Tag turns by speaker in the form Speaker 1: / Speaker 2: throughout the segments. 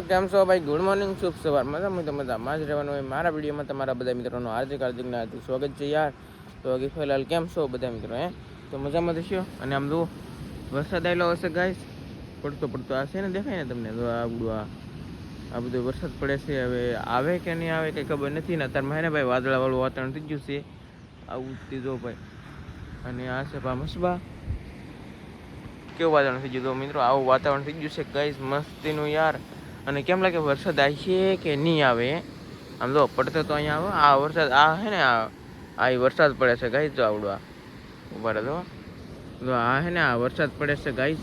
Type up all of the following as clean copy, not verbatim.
Speaker 1: કેમ છો ભાઈ? ગુડ મોર્નિંગ, શુભ સવાર. મજામાં જ રહેવાનું હોય. મારા વિડીયોમાં તમારા બધા મિત્રોનું હાર્દિક સ્વાગત છે યાર. તો હજી ફિલહાલ કેમ છો બધા મિત્રો? તો મજામાં થશો. અને આમ જુઓ વરસાદ આવેલો હશે ગાઈસ, પડતો આ છે ને, દેખાય ને તમને? આ બધો વરસાદ પડે છે. હવે આવે કે નહીં આવે કંઈ ખબર નથી ને. અત્યારમાં હે ને ભાઈ વાદળાવાળું વાતાવરણ થઈ ગયું છે. આવું જો ભાઈ. અને આ છે મસબા, કેવું વાતાવરણ થઈ ગયું મિત્રો? આવું વાતાવરણ થઈ ગયું છે ગાઈસ, મસ્તીનું યાર. અને કેમ લાગે વરસાદ આવશે કે નહીં આવે? આમ જો પડતો તો અહીંયા આવે આ વરસાદ. આ હે ને આ વરસાદ પડે છે ગાઈસ. જો આવડવા ઉભા રહે તો આ હે ને આ વરસાદ પડે છે ગાઈસ.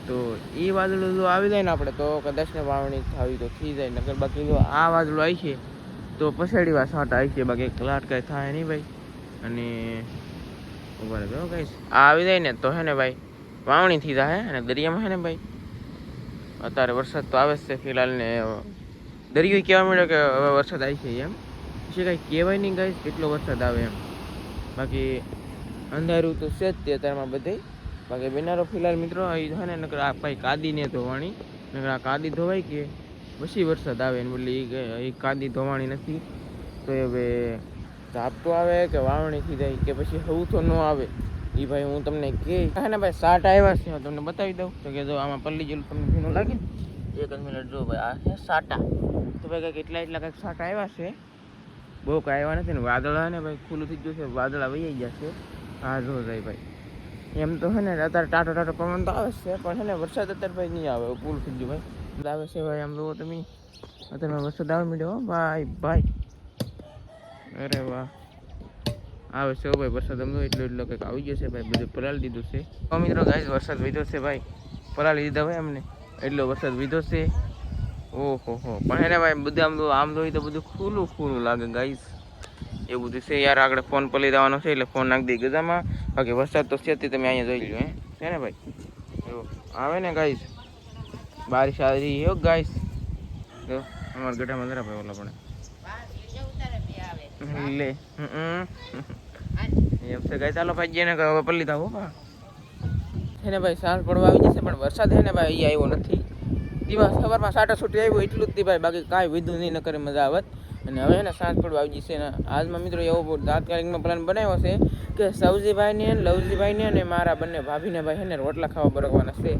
Speaker 1: તો એ વાદળું જો આવી જાય ને આપણે તો કદાચ ને વાવણી થવી તો થઈ જાય. નકર બાકી જો આ વાદળું આવી છે તો પછાડી વાર સાંટ આવી છે. બાકી કલાટ કાંઈ થાય નહીં ભાઈ. અને ઉભા રહે ગાઈસ, આ આવી જાય ને તો હે ને ભાઈ વાવણી થઈ જાય. અને દરિયામાં હે ને ભાઈ અત્યારે વરસાદ તો આવે જ છે ફિલહાલ. ને દરિયો કહેવા મળ્યો કે હવે વરસાદ આવી છે એમ. પછી કાંઈ કહેવાય નહીં ગાઈસ કેટલો વરસાદ આવે એમ. બાકી અંધારું તો છે જ તે અત્યારમાં બધે. બાકી બેનારો ફિલહાલ મિત્રો એ છે ને, નકર આ ભાઈ કાદી ને ધોવાણી. નકર આ કાદી ધોવાય કે પછી વરસાદ આવે ને, બોલી એ કાદી ધોવાણી નથી. તો હવે ઝાપટું આવે કે વાવણી થઈ જાય કે પછી હવું તો ન આવે એ ભાઈ હું તમને કહે ને ભાઈ. સાટ આવ્યા છે તમને બતાવી દઉં તો કે જો આમાં પલ્લી જેલું તમને ભીનું લાગે ને, એક જ મિનિટ જો ભાઈ. આ છે સાટા. તો ભાઈ કંઈક એટલા કંઈક સાટા આવ્યા છે. બહુ કાંઈ આવ્યા નથી ને. વાદળા ને ભાઈ ખુલ્લું થઈ ગયું છે, વાદળા વહી જશે. હા જો જાય ભાઈ. એમ તો છે ને અત્યારે ટાટો પવન તો આવે છે, પણ છે ને વરસાદ અત્યારે ભાઈ નહીં આવે. પૂરું થઈ ગયું ભાઈ, આવે છે ભાઈ. આમ જુઓ તમે અત્યારમાં વરસાદ આવે મળ્યો ભાઈ. અરે વાહ, આવે છે ભાઈ વરસાદ. અમનો એટલો કંઈક આવી ગયો છે ભાઈ. બધું પલાળી દીધું છે. તો મિત્રો ગાઈસ વરસાદ વીધો છે ભાઈ, પલાળી દીધા ભાઈ અમને. એટલો વરસાદ વીધો છે. ઓહો પણ એને ભાઈ બધું આમ જોઈ તો બધું ખુલ્લું લાગે ગાઈસ. એવું બધું છે યાર. આગળ ફોન પલી દેવાનો છે એટલે ફોન નાખી દઈ ગજામાં. બાકી વરસાદ તો છે તમે અહીંયા જોઈ લો છે ને ભાઈ. એવું આવે ને ગાઈસ, બારિશ આવી હો ગાઈસ. જો અમારા ગઢામાં જરા ભાઈ ઓલા પણ લે એમ છે ગાઈસ. ચાલો ભાઈ જેને હવે પલ્લી દાવ છે ને ભાઈ. સાંજ પડવા આવી જશે પણ વરસાદ છે ને ભાઈ અહીંયા આવ્યો નથી. દિવસ સવારમાં સાટા છૂટી આવ્યું એટલું જ થી ભાઈ. બાકી કાંઈ વિધું નહીં, ન કરે મજા આવત. અને હવે ને સાંજ પડવા આવી જશે ને. આજમાં મિત્રો એવો તાત્કાલિકનો પ્લાન બનાવ્યો છે કે સૌજીભાઈને લવજીભાઈને અને મારા બંને ભાભીને ભાઈ છે ને રોટલા ખાવા બરકવાના છે.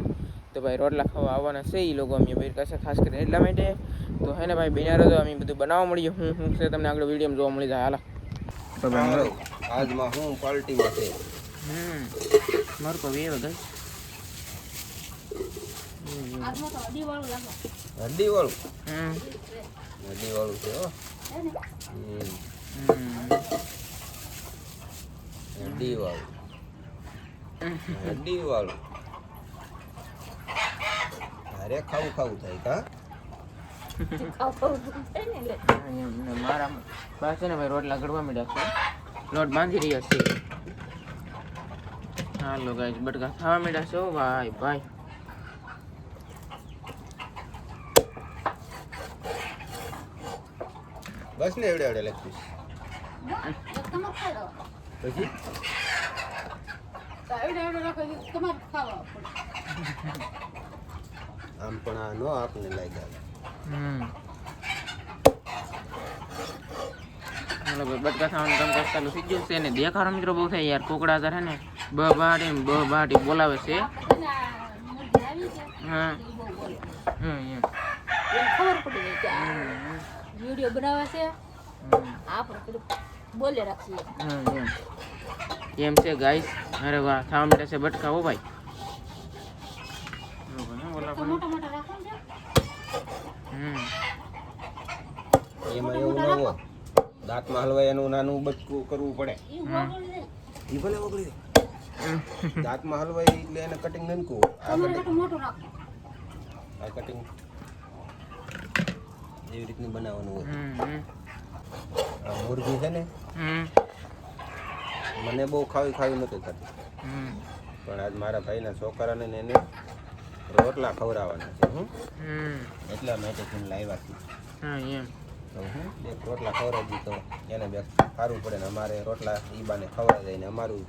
Speaker 1: તો ભાઈ રોટલા ખાવા આવવાના છે એ લોકો અમે ભાઈ પાસે ખાસ કરીને એટલા માટે. તો હે ને ભાઈ બિનારો તો અમે બધું બનાવવા મળીએ. હું છે તમને આગળ વિડીયોમાં જોવા મળી જાય. હાલા તો ભાઈ
Speaker 2: આજમાં હું પાર્ટીમાં છે.
Speaker 1: મારું તો વેવ ગઈ
Speaker 2: હड्डी वाळું છે હો. હड्डी વાળું અરે ખાવું થાય કા.
Speaker 1: મારા બસ છે ને ભાઈ રોટલા ઘડવા માંડ્યા છે. લોટ બાંધી રહ્યા છે. હાલો ગાઈસ બટકા ખાવા માંડ્યા છે ભાઈ.
Speaker 2: બસ ને એવડે લખીશ પછી આમ પણ આ નો આપને લાગ્યા.
Speaker 1: બટકા ખાવાનું કામ ચાલુ થઈ ગયું છે. ને દેખાડો મિત્રો બહુ થાય યાર. કોકડા તારે ને બાટી બોલાવે છે. હા
Speaker 3: ખબર પડી ગઈ વિડિયો બનાવે છે. આપણે બોલે રાખીએ
Speaker 1: એમ છે ગાઈસ. અરે વાહ ખાવા મીઠા છે બટકા હો ભાઈ.
Speaker 3: મોટા રાખો ને.
Speaker 2: એમાં એવું ન હોય. દાંતમાં હલવાય એનું નાનું બચકું કરવું પડે. એ ભલે ઓગળી દાંતમાં હલવાય એટલે એને કટિંગ નનકું.
Speaker 3: મોટું રાખો.
Speaker 2: આ કટિંગ એવી રીતનું બનાવવાનું હોય. આ મુરગી છે ને મને બહુ ખાવી નહોતી થતી. પણ આજ મારા ભાઈના છોકરાને એને રોટલા ખવડાવવાના છે. એટલા માટે હું લાવ્યા છું. તો હું એક રોટલા ખવડાવી તો એને બે સારું પડે ને. અમારે રોટલા ઈ બાને ખવડાવી દઈને અમારું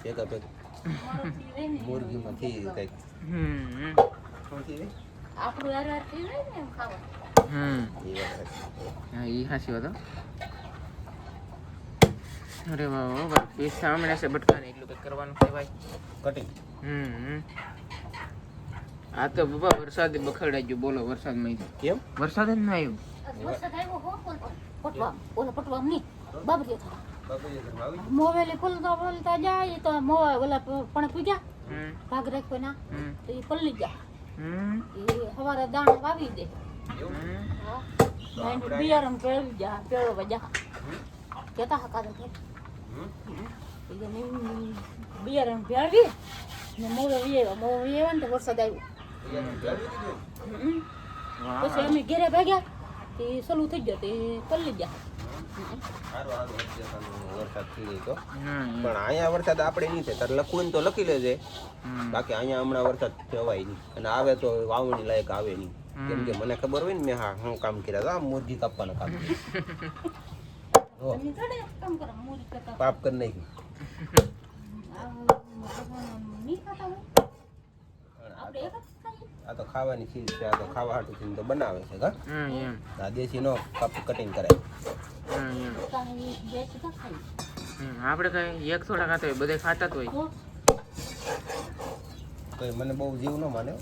Speaker 2: ભેગા મુરગીમાં થઈ કંઈક
Speaker 3: આપણું યાર થઈ જાય ને એમ ખાવા.
Speaker 2: એ વાત સાચી.
Speaker 1: હા એ હાસી વાત હો. અરે વાહ વાહ ભાઈ પીસ સાંભળે છે બટકા ને એટલું કંઈક કરવાનું છે ભાઈ.
Speaker 2: કટિંગ.
Speaker 1: આ તો બાબા વરસાદ બખડાઈ ગયો બોલો વરસાદમાં
Speaker 2: કેમ?
Speaker 1: વરસાદ જ ના આવ્યો.
Speaker 3: વરસાદ આવ્યો હો પટવા ઓલા પટવા નહીં બાબરીએ થા
Speaker 2: બાપુજી ઘરમાં આવી ગયું?
Speaker 3: મોવેલી બોલતા જાય તો મોવા ઓલા પણ પૂજા ભાગ રાખો ના તો એ પલ્લી ગયા એ સવારે દાણા વાવી દે હા બિયારણ પેળવી જા પેળવા જા કેતા હકાદે કે બિયારણ પેળવી ને મોવે વિયેવા ને તો વરસાદ આવ્યો પછી અમે ઘેરે ભાગ્યા તે સલું થઈ ગયો તે પલ્લી ગયા
Speaker 2: સારું વરસાદ થઈ ગયો તો પણ અહીંયા વરસાદ આપણે નહીં થાય તારે લખવું ને તો લખી લેજે બાકી અહીંયા હમણાં વરસાદ જવાય નહીં અને આવે તો વાવણી લાયક આવે નહીં કેમ કે મને ખબર હોય ને મેં હા હું કામ કર્યા તો આ મુરગી કાપવાના કામ
Speaker 3: તમે થોડે કામ કરો મૂરી કરતા
Speaker 2: પાપ કરી નાખ્યું
Speaker 3: નહીં ખાતા હોય આપણે એક જ ખાઈએ
Speaker 2: આ તો ખાવાની ચીજ છે આ તો ખાવા હાટું તો બનાવે છે હા
Speaker 1: એમ
Speaker 2: આ દેશી નો કટિંગ કરાય
Speaker 3: પોતાની બે સુધા ખાઈએ
Speaker 1: આપણે કઈ એક થોડા ખાતા હોય બધા ખાતા જ હોય.
Speaker 2: તો મને બહુ જીવ ન માને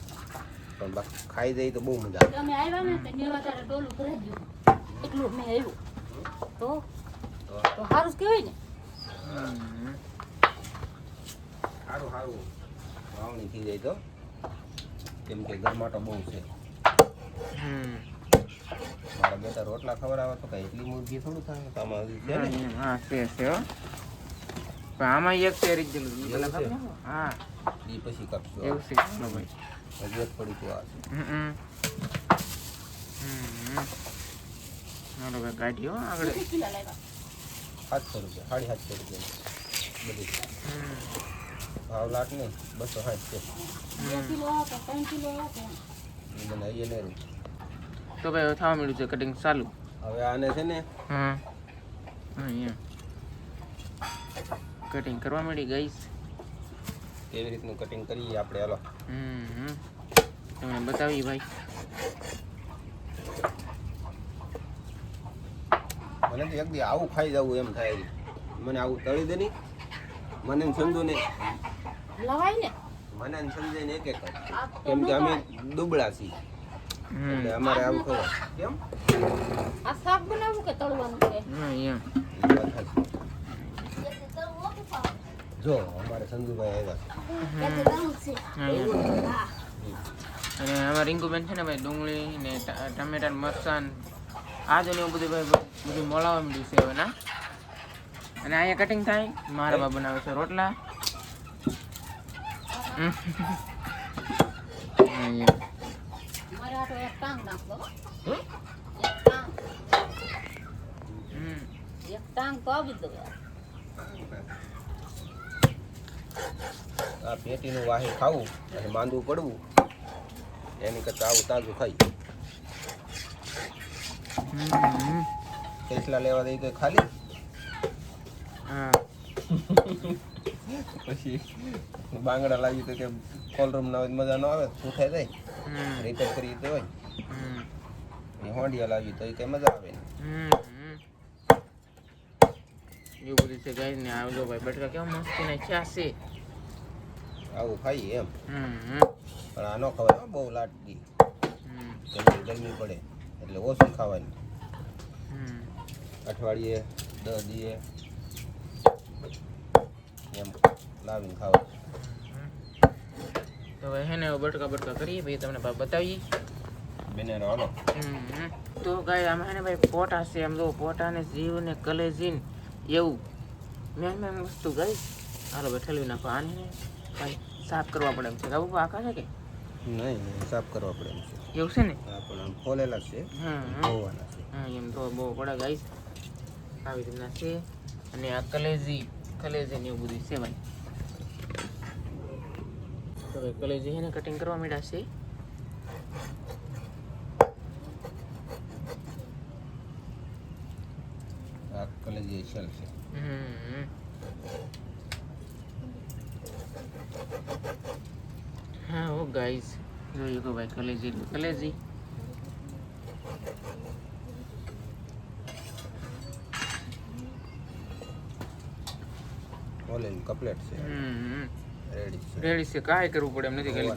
Speaker 2: પણ બાકી ખાઈ જાય તો બહુ મજા આવે.
Speaker 3: તમે આવ્યા ને તો નેવા તારે ડોલું ભરાઈ ગયું એટલું મેં આવ્યું તો સારું જ કહેવાય ને
Speaker 2: સારું સારું વાવણી થઈ જાય તો કેમ કે ગરમાટો બહુ છે મારા બેટા રોટલા ખવડાવે તો કઈ એટલી મુરગી થોડું થાય તો આમાં હજી છે ને
Speaker 1: હા છે હો પણ આમાં એક શેરી જ
Speaker 2: એવું છે?
Speaker 1: હા
Speaker 2: એ પછી કાપશું
Speaker 1: એવું છે નો ભાઈ.
Speaker 2: હજી એક પડી તો આ છે
Speaker 1: હાલો ભાઈ કાઢ્યો આગળ.
Speaker 3: કેટલી કિલા લાવ્યા
Speaker 2: 700 રૂપિયા 750 રૂપિયા બધી ભાવ લાટ નહીં 260 છે
Speaker 3: 2 કિલો કે 3 કિલો કે
Speaker 2: એ મને અહીંયા નહીં
Speaker 1: તો ભાઈ હવે થવા મળ્યું છે કટિંગ ચાલુ.
Speaker 2: હવે આને છે ને
Speaker 1: હા એમ કટિંગ કરવા મળી ગઈશ.
Speaker 2: કેવી રીતનું કટિંગ કરીએ આપણે હાલો
Speaker 1: તમને બતાવી ભાઈ.
Speaker 2: મને તો એક દી આવું ખાઈ જવું એમ થાય મને આવું તળી દે નહીં મને ને સંજુ ને
Speaker 3: લવાય ને
Speaker 2: મને ને સંજય ને એક એક જ.
Speaker 3: આ તો
Speaker 2: કેમ કે અમે દુબળા છીએ એટલે અમારે આવું ખબર કેમ
Speaker 3: આ શાક બનાવવું કે તળવાનું છે
Speaker 1: એમ
Speaker 2: એ વાત સાચી. જો અમારે સંજુભાઈ આવ્યા છે
Speaker 1: અને અમારા રિંકુબેન છે ને ભાઈ ડુંગળી ને ટમેટા ને મરચાં આ જ એવું બધું ભાઈ બધું મોલાવા મળ્યું છે હવે ના. અને અહીંયા કટિંગ થાય મારા બા બનાવે છે રોટલા.
Speaker 3: મારે આ તો એક ટાંગ નાખો
Speaker 2: હમ?
Speaker 3: એક ટાંગ
Speaker 1: હમ
Speaker 3: એક ટાંગ તો આવી દો
Speaker 2: આ પેટીનું વાહી ખાવું અને માંદવું પડવું એની કરતાં આવું તાજું ખાઈ ફેસલા લેવા દઈ તો ખાલી
Speaker 1: હા
Speaker 2: પછી બાંગડા લાવી તો કે કોલરૂમ ના હોય તો મજા ન આવે શું થાય જાય રિપેર કરી તો હોય એ હોંડિયા લાવી તો એ કઈ મજા આવે નહીં.
Speaker 1: એવું બધું છે ગાઈસ ને આવજો ભાઈ બટકા કેવા મસ્ત નાખ્યા છે.
Speaker 2: આવું ખાઈએ એમ
Speaker 1: હમ
Speaker 2: પણ આ ન ખવાય હો, બહુ લાટકી
Speaker 1: હમ
Speaker 2: કેમ કે ગરમી પડે એટલે ઓછું ખાવાની
Speaker 1: હમ
Speaker 2: અઠવાડિયે 10 દીએ એમ લાવીને ખાવા.
Speaker 1: તો ભાઈ હે ને હવે બટકા કરીએ ભાઈ તમને બતાવીએ.
Speaker 2: બેને હાલો
Speaker 1: તો ગાય આમાં હે ને ભાઈ પોટા છે એમ જો પોટા ને જીવ ને કલેજીન એવું મેં વસ્તુ ગઈ. હાલો ભાઈ ઠલવી નાખો આને ને ભાઈ સાફ કરવા પડે એમ છે બાબુ આખા છે કે
Speaker 2: નહીં સાફ કરવા પડે એમ છે.
Speaker 1: એવું છે ને
Speaker 2: આ પણ આમ ફોલેલા છે ધોવાના છે.
Speaker 1: હા એમ તો બહુ પડે ગાઈસ આવી રીતના છે. અને આ કલેજી ને એવું બધું છે ભાઈ. તો ભાઈ કલેજી છે ને કટિંગ કરવા માંડ્યા છે.
Speaker 2: આ કલેજી શેલ છે.
Speaker 1: હા ઓ ગાઈસ જોઈએ કે ભાઈ કલેજી કલેજી
Speaker 2: ઓલેન કપલેટ છે રેડી છે
Speaker 1: રેડી છે કાંઈ કરવું પડે એમ નથી ખાલી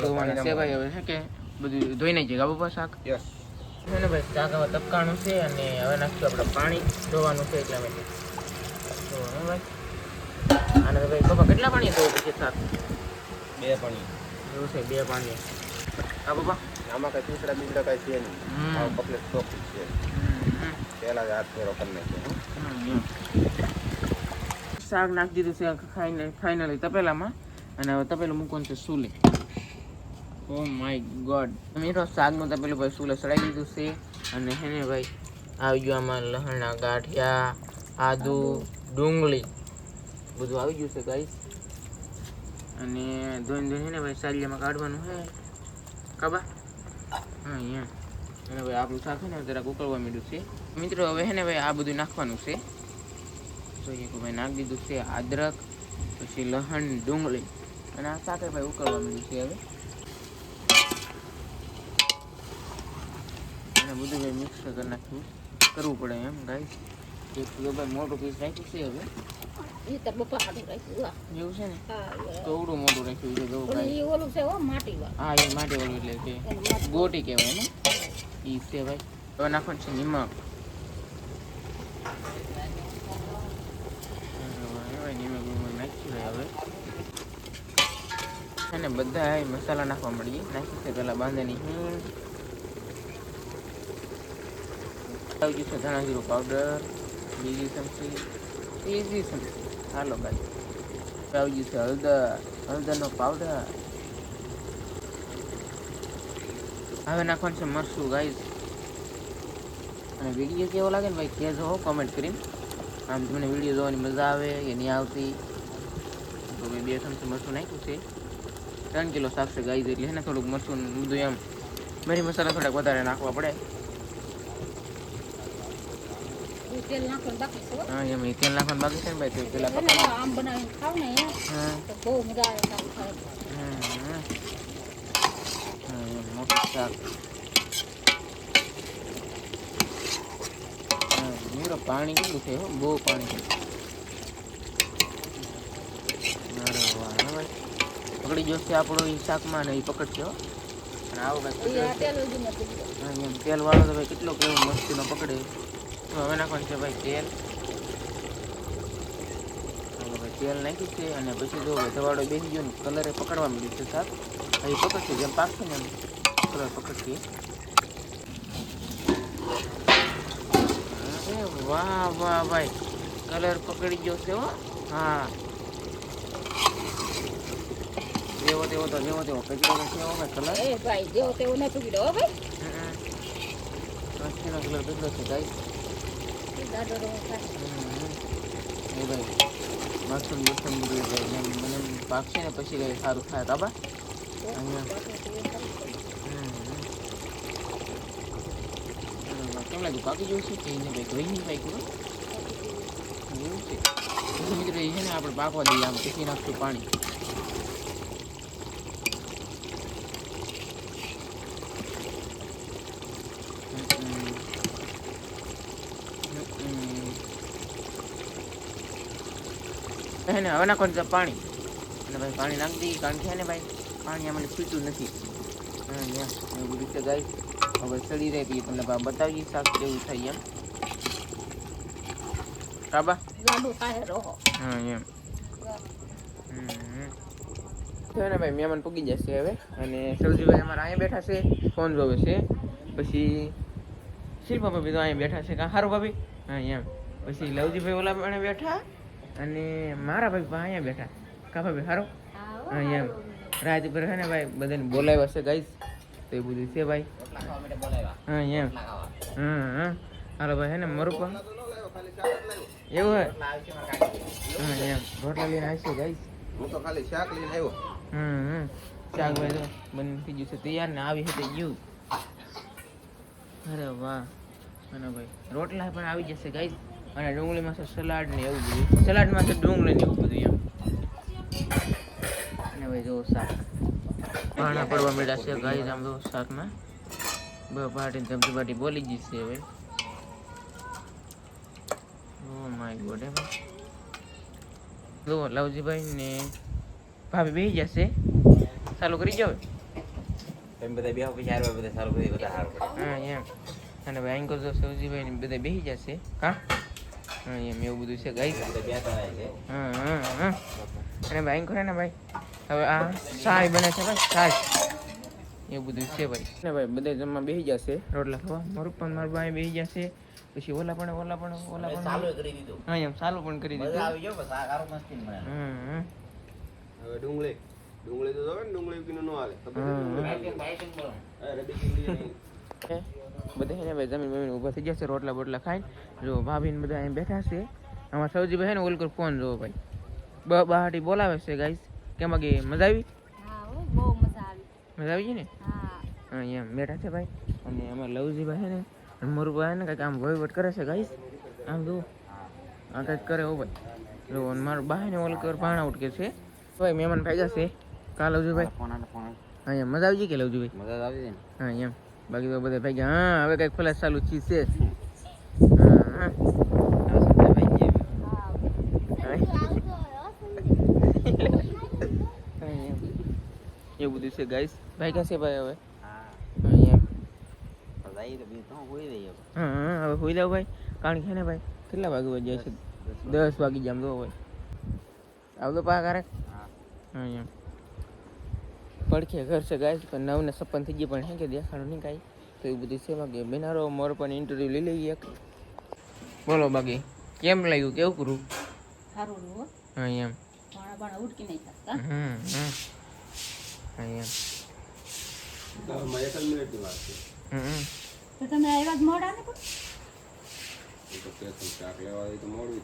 Speaker 1: ધોવાના છે ભાઈ હવે છે કે બધું ધોઈ નાખીએ ગા બાપા શાક
Speaker 2: યસ
Speaker 1: છે ને ભાઈ શાક હવે તપકાણું છે અને હવે નાખશું આપણે પાણી ધોવાનું છે એટલા માટે તો હે ભાઈ અને ભાઈ બાપા કેટલા પાણી ધોવું પછી શાક
Speaker 2: 2 પાણી
Speaker 1: એવું છે 2 પાણી હા બાપા
Speaker 2: આમાં કઈ પીસડા બીસડા કઈ છે નહીં આ કપલેટ ચોખ્ખું છે પહેલા જ હાથ ફેરો કરી નાખ્યો
Speaker 1: શાક નાખી દીધું છે ફાઇનલી તપેલામાં અને હવે તપેલું મૂકવાનું છે સુલે ઓ માય ગોડ મિત્રો શાકનું તપેલું ભાઈ સુલે સડાઈ દીધું છે અને હે ને ભાઈ આવી ગયું આમાં લસણના ગાંઠિયા આદુ ડુંગળી બધું આવી ગયું છે ગાઈસ અને ધોઈને ને ભાઈ સાલિયામાં કાઢવાનું છે કાબા હા અહીંયા અને ભાઈ આપણું શાક છે ને જરાક ઉકળવા માંડ્યું છે મિત્રો હવે હે ને ભાઈ આ બધું નાખવાનું છે જોઈએ કે ભાઈ નાખી દીધું છે અદરક પછી લસણ ડુંગળી અને આ શાક ભાઈ ઉકળવા માંડ્યું છે હવે અને બધું ભાઈ મિક્સ કરી નાખ્યું કરવું પડે એમ ગાઈસ એક ભાઈ મોટું પીસ રાખ્યું છે હવે
Speaker 3: ઈ તો બપા હાથે રાખ્યું
Speaker 1: એવું છે ને
Speaker 3: હા
Speaker 1: કવડું મોટું રાખ્યું છે જો ભાઈ
Speaker 3: ઈ ઓલું છે હો માટી વાળું
Speaker 1: હા એ માટે ઓલું એટલે કે ગોટી કહેવાય ને ઈ છે ભાઈ હવે નાખવાનું છે નિમક અને બધા મસાલા નાખવા મળીએ નાખી છે પેલા બાંધેની હિંગ આવી ગયું છે ધાણા જીરું પાવડર બીજી ચમચી ત્રીજી ચમચી હાલો ભાઈ આવી ગયું છે હળદરનો પાવડર હવે નાખવાનું છે મરચું ગાઈસ અને વિડીયો કેવો લાગે ને ભાઈ કહેજો હો કમેન્ટ કરીને આમ તમને વિડીયો જોવાની મજા આવે કે નહીં આવતી તો ભાઈ 2 ચમચી મરચું નાખ્યું છે 3 કિલો શાક છે ગાઈસ એટલે હે ને થોડુંક મરચું બધું એમ મરી મસાલા થોડાક વધારે નાખવા પડે
Speaker 3: તેલ નાખવાનું બાકી છે
Speaker 1: હા એમ તેલ નાખવાનું બાકી છે ને ભાઈ તો પેલા
Speaker 3: આમ બનાવીને ખાવ ને
Speaker 1: હા
Speaker 3: તો બહુ મજા આવે શાક ખાવાની
Speaker 1: મોટું શાક મિત્રો પાણી કેટલું છે હો બહુ પાણી છે અરે વાહ ભાઈ પકડી જશે આપણો એ શાકમાં ને એ પકડશે હો અને આવો ભાઈ
Speaker 3: આ તેલ જ નથી
Speaker 1: એમ તેલ વાળો તો ભાઈ કેટલો કેવો મસ્તીનો પકડે તો હવે નાખવાનું છે ભાઈ તેલ ભાઈ તેલ નાખી છે અને પછી જો ભાઈ ધવાડો બેસી ગયો ને કલરે પકડવા મળ્યું છે શાક એ પકડશે જેમ પાકશે ને એમ કલર પકડશે વાહ વાહ ભાઈ કલર પકડી ગયો છે હો હા જેવો તેવો તો જેવો તેવો કચરો છે હો ભાઈ કલર
Speaker 3: એ ભાઈ જેવો તેવો ન પકડ્યો હો ભાઈ
Speaker 1: કચરો કલર કેટલો છે ગાઈસ
Speaker 3: દાડો રો થાય
Speaker 1: એ ભાઈ મસમ મસમ બધું ભાઈ મને પાકશે ને પછી કઈ સારું થાય કાબા કેમ લાગ્યું પાકી જવું છે કે એને ભાઈ ધોઈ નહીં પાક્યું એવું છે પછી મિત્રો એ છે ને આપણે પાકવા દઈએ આમ પછી નાખશું પાણી ને હવે નાખવાનું છે પાણી અને ભાઈ પાણી નાખી દઈએ કારણ કે ને ભાઈ પાણી આમાં પીતું નથી હા એવું બધું છે ગાય હવે ચડી રહે તો તમને બતાવીએ શાક કેવું થાય એમ કાબા
Speaker 3: લાડુ ખાય રહો
Speaker 1: હા એમ તો ને ભાઈ મહેમાન પૂગી જશે હવે અને સૌજીભાઈ અમારા અહીંયા બેઠા છે ફોન જોવે છે પછી શિલ્પા ભાભી તો અહીંયા બેઠા છે કાં સારું ભાભી હા એમ પછી લવજીભાઈ ઓલા પણ બેઠા અને મારા ભાઈ અહીંયા બેઠા કા ભાભી સારું હા એમ રાત પર છે ને ભાઈ બધાને બોલાવ્યા છે ગાઈસ તો એ બધું છે ભાઈ હા એમ હા હાલો ભાઈ હે ને મરું પણ એવું હે હા એમ રોટલા લઈને આવશે ગાઈસ
Speaker 2: હું તો ખાલી શાક લઈને આવ્યો
Speaker 1: શાક ભાઈ તો બની થઈ ગયું છે તૈયાર ને આવી હતી ગયું અરે વાહ અને ભાઈ રોટલા પણ આવી જશે ગાઈસ અને ડુંગળીમાં છે સલાડ ને એવું બધું સલાડમાં છે ડુંગળી ને એવું બધું એમ અને ભાઈ જો શાક પાણા પડવા મળ્યા છે ગાઈસ આમ તો શાકમાં પાર્ટી ધબધબાટી બોલી ગઈ છે હવે ઓ માય ગોડ જો લવજીભાઈ ને ભાભી બેસી જશે ચાલુ કરી જાવ
Speaker 2: તમે બધા બેહો પછી હારવા બધા સારું કરી બધા હાર પડે
Speaker 1: હા એમ અને ભાઈ આંકો જો સવજીભાઈ ને બધા બેસી જશે હા હા એમ એવું બધું છે ગાઈસ
Speaker 2: બધા બેઠા છે
Speaker 1: હા હા હા અને ભાઈ આંકો ને ભાઈ હવે આ સાય બને છે ભાઈ સાય એવું બધું છે ભાઈ ને ભાઈ બધા જમવા બેસી જશે રોટલા ખાવા મારું પણ મારું ભાઈ બેસી જશે પછી ઓલા પણ
Speaker 2: ચાલુ કરી દીધું
Speaker 1: હા એમ ચાલુ પણ કરી
Speaker 2: મજા
Speaker 1: દીધું
Speaker 2: આવી ગયો બસ આ કારો મસ્તી મળે
Speaker 4: હવે ડુંગળી તો જોવે ને ડુંગળી વિના ન હાલે
Speaker 1: બધા છે ને ભાઈ જમીન બમીન ઊભા થઈ જશે રોટલા બોટલા ખાઈને જો ભાભી ને બધા અહીં બેઠા છે આમાં સૌજી ભાઈ ને ઓલ કર ફોન જોવો ભાઈ બહાટી બોલાવે છે ગાઈસ કેમાં કે મજા આવી
Speaker 3: હા હો બહુ મજા આવી
Speaker 1: મજા આવી ગઈ ને
Speaker 3: હા
Speaker 1: હા એમ બેઠા છે ભાઈ અને આમાં લવજી ભાઈ ને મારું ભાઈ ને કંઈક આમ વહીવટ કરે છે ગાઈસ આમ જો આ કંઈક કરે હો ભાઈ જો અને મારું ભાઈ ને ઓલ કર પાણા ઉઠકે છે ભાઈ મહેમાન ભાઈ છે કા લવજી ભાઈ હા એમ મજા આવી ગઈ કે લવજી ભાઈ
Speaker 2: મજા આવી ને
Speaker 1: હા એમ બાકી તો બધા ભાઈ ગયા હા હવે કંઈક ફલાસ ચાલુ ચીજ છે હા હા એવું બધું છે ગાઈસ ભાઈ ક્યાં છે ભાઈ હવે
Speaker 2: હા
Speaker 1: હા એમ
Speaker 2: જાય તો બીજું તો હોઈ રહી
Speaker 1: હા હા હવે હોઈ જાવ ભાઈ કારણ કે ને ભાઈ કેટલા વાગે જાય છે 10 વાગી જામ દો ભાઈ આવતો પા કરે
Speaker 2: હા
Speaker 1: હા એમ પડખે ઘર છે ગાઈસ પણ નવ ને 56 થઈ ગઈ પણ હે કે દેખાડું નહીં કાંઈ તો એવું બધું છે બાકી બેનારો મોર પણ ઇન્ટરવ્યુ લઈ લઈએ એક બોલો બાકી કેમ લાગ્યું કેવું કરું
Speaker 3: સારું હો
Speaker 1: હા એમ
Speaker 3: બાણા ઉડકી નહીં થતા
Speaker 1: હા એમ
Speaker 4: એક જ મિનિટની વાત છે
Speaker 3: તો તમે આવ્યા જ મોડા ને પણ
Speaker 4: એ તો કે શાક લેવા આવી તો મોડું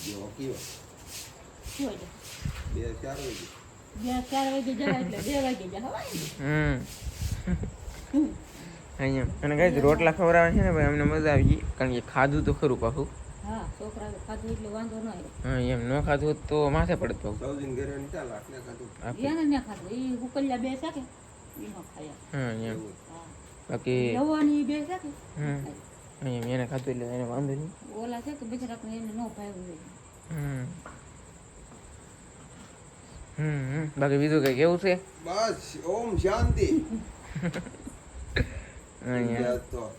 Speaker 4: જે ઓકી
Speaker 3: શું હોય
Speaker 4: 2-4 વાગે
Speaker 3: 4 વાગે જાય એટલે 2 વાગે જાય
Speaker 1: અહીંયા અને ગાઈસ રોટલા ખવડાવે છે ને ભાઈ અમને મજા આવી ગઈ કારણ કે ખાધું તો ખરું પાછું
Speaker 3: હા છોકરાએ ખાધું એટલે વાંધો ન આવ્યો
Speaker 1: હા એમ ન ખાધું હોત તો માથે પડત પાછું
Speaker 4: સૌજીને ઘરે ને ચાલ આટલે ખાધું
Speaker 3: એને ન ખાધું એ ઉકલ્યા બે છે કે એ ન ખાયા
Speaker 1: હા એમ
Speaker 3: હા
Speaker 1: બાકી
Speaker 3: જવાની બે છે કે
Speaker 1: એમ એને ખાધું એટલે એને વાંધો નહીં
Speaker 3: ઓલા છે કે બિચારા પણ એને ન ભાવ્યું હોય
Speaker 1: બાકી બીજું કઈ કેવું છે
Speaker 4: બસ ઓમ શાંતિ
Speaker 1: અહીંયા
Speaker 4: તો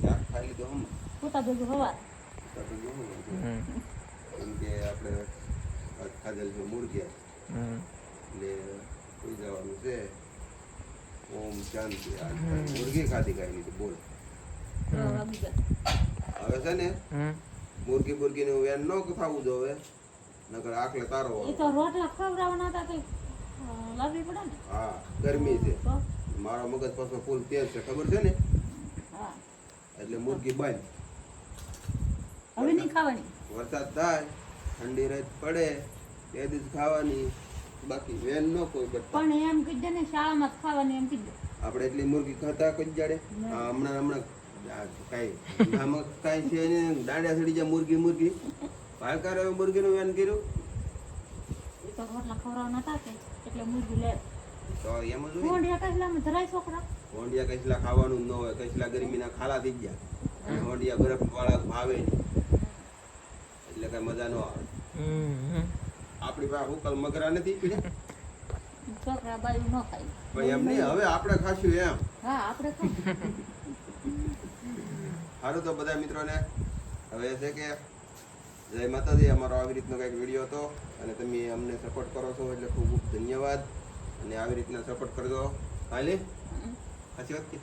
Speaker 4: શાક ખાઈ લીધું હમ
Speaker 3: પોતા ભેગું હવા
Speaker 4: કેમ કે આપણે ખાધેલ છે મુરગિયા એટલે કોઈ જવાનું છે ઓમ શાંતિ મુરગી ખાધી ખાઈ લીધી બોલ
Speaker 3: વાગી ગયા
Speaker 4: હવે છે ને મુરગી નું વેન ન ખાવું જોવે નકર આખલે તારો
Speaker 3: એ તો રોટલા ખવડાવવાના હતા કે લાવવી પડે ને
Speaker 4: હા ગરમી છે
Speaker 3: તો
Speaker 4: મારો મગજ પાછો ફૂલ તેલ છે ખબર છે ને
Speaker 3: હા
Speaker 4: એટલે મુરગી બંધ
Speaker 3: હવે નહીં ખાવાની
Speaker 4: વરસાદ થાય ઠંડી રાત પડે તે દિવસ ખાવાની બાકી વેન ન કોઈ કરતા
Speaker 3: પણ એમ કીધે ને શાળામાં જ ખાવાની એમ કીધું
Speaker 4: આપણે એટલી મુરગી ખાતા કઈ જાડે હા હમણાં કઈ નામક કઈ છે ને દાંડિયા સડી જાય મુરગી ભાઈકાર હવે મુરગીનું વેન કર્યું
Speaker 3: એ તો રોટલા ખવડાવવાના હતા કે એટલે મુરગી લે
Speaker 4: તો એમ જ હોય
Speaker 3: કોંડિયા કસલામાં જરાય છોકરા
Speaker 4: હોંડિયા કઈસલા ખાવાનું જ ન હોય કઈસલા ગરમીના ખાલા થઈ ગયા હોંડિયા બરફ વાળા ભાવે નહીં એટલે કઈ મજા ન આવે આપણી પાસે હુકલ મગરા નથી
Speaker 3: છોકરા બાજુ ન ખાય
Speaker 4: પણ એમ નહીં હવે આપણે ખાશું એમ
Speaker 3: હા આપણે ખાઈ
Speaker 4: સારું તો બધા મિત્રોને હવે છે કે જય માતાજી અમારો આવી રીતનો કંઈક વિડીયો હતો અને તમે અમને સપોર્ટ કરો છો એટલે ખૂબ ખૂબ ધન્યવાદ અને આવી રીતના સપોર્ટ કરજો હાલે સાચી વાત કે